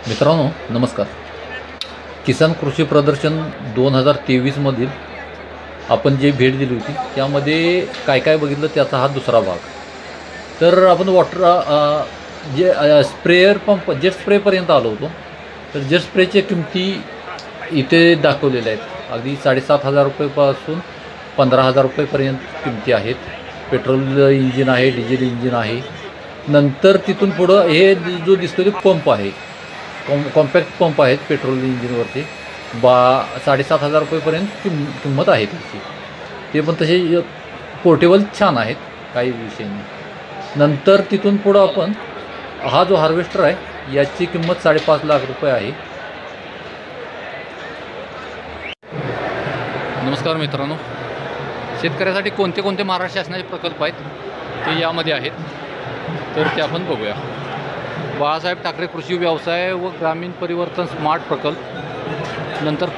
मित्रांनो नमस्कार. किसान कृषी प्रदर्शन 2023मधील आपण जे भेट दिली होती त्यामध्ये काय काय बघितलं त्याचा हा दुसरा भाग. तर आपण जे स्प्रेयर पंप जेट स्प्रेपर्यंत आलो होतो. तर जेट स्प्रेच्या किमती इथे दाखवलेल्या आहेत. अगदी 7,500 रुपयेपासून 15,000 रुपयेपर्यंत किमती आहेत. पेट्रोल इंजिन आहे, डिझेल इंजिन आहे. नंतर तिथून पुढं हे जो दिसतो ते पंप आहे, कॉम्पॅक्ट पंप आहेत पेट्रोल इंजिनवरचे. 7,500 रुपयेपर्यंत किंमत आहे त्याची. ते पण तसे पोर्टेबल छान आहेत, काही विषय नाही. नंतर तिथून पुढं आपण हा जो हार्वेस्टर आहे याची किंमत 5.5 लाख रुपये आहे. नमस्कार मित्रांनो, शेतकऱ्यासाठी कोणते कोणते महाराष्ट्र शासनाचे प्रकल्प आहेत ते यामध्ये आहेत, तर ते आपण बघूया. बाळासाहेब ठाकरे कृषी व्यवसाय व ग्रामीण परिवर्तन स्मार्ट प्रकल्प, नंतर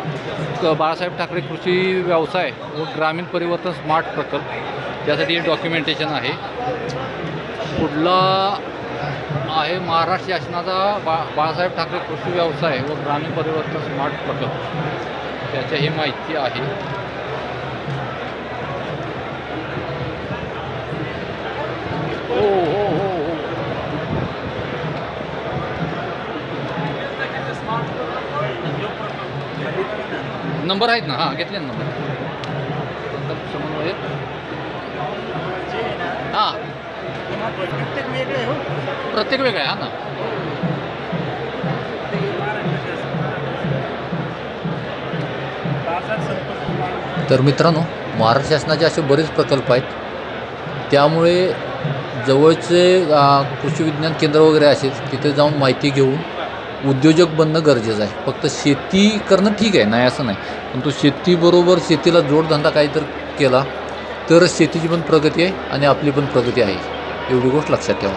बाळासाहेब ठाकरे कृषी व्यवसाय व ग्रामीण परिवर्तन स्मार्ट प्रकल्प, त्यासाठी डॉक्युमेंटेशन आहे. पुढला आहे महाराष्ट्र शासनाचा बाळासाहेब ठाकरे कृषी व्यवसाय व ग्रामीण परिवर्तन स्मार्ट प्रकल्प, त्याच्या ही माहिती आहे. हो हो हो हो नंबर आहेत ना, हां घेतले ना नंबर. समन्वय हां प्रत्येक वेगळं आहे. हां ना, तर मित्रांनो महाराष्ट्र शासनाचे असे बरेच प्रकल्प आहेत. त्यामुळे जवळचे कृषी विज्ञान केंद्र वगैरे असेल तिथे जाऊन माहिती घेऊन उद्योजक बनणं गरजेचं आहे. फक्त शेती करणं ठीक आहे, नाही असं नाही, पण तो शेतीबरोबर शेतीला जोडधंदा काहीतरी केला तरच शेतीची पण प्रगती आहे आणि आपली पण प्रगती आहे, एवढी गोष्ट लक्षात ठेवा.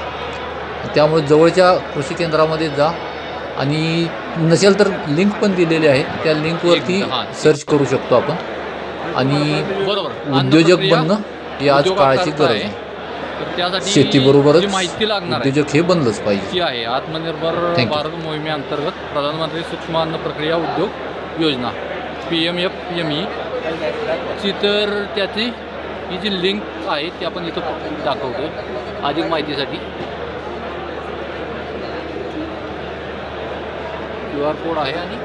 त्यामुळे जवळच्या कृषी केंद्रामध्ये जा आणि नसेल तर लिंक पण दिलेली आहे, त्या लिंकवरती सर्च करू शकतो आपण. आणि उद्योजक बनणं ही आज काळाची गरज आहे. शेतीबरोबरच उद्योजक हे बनलंच पाहिजे. आहे आत्मनिर्भर भारत मोहिमेअंतर्गत प्रधानमंत्री सूक्ष्म अन्न प्रक्रिया उद्योग योजना PMFME ची, तर त्याची ही जी लिंक आहे ती आपण इथं दाखवतो अधिक माहितीसाठी. QR कोड आहे आणि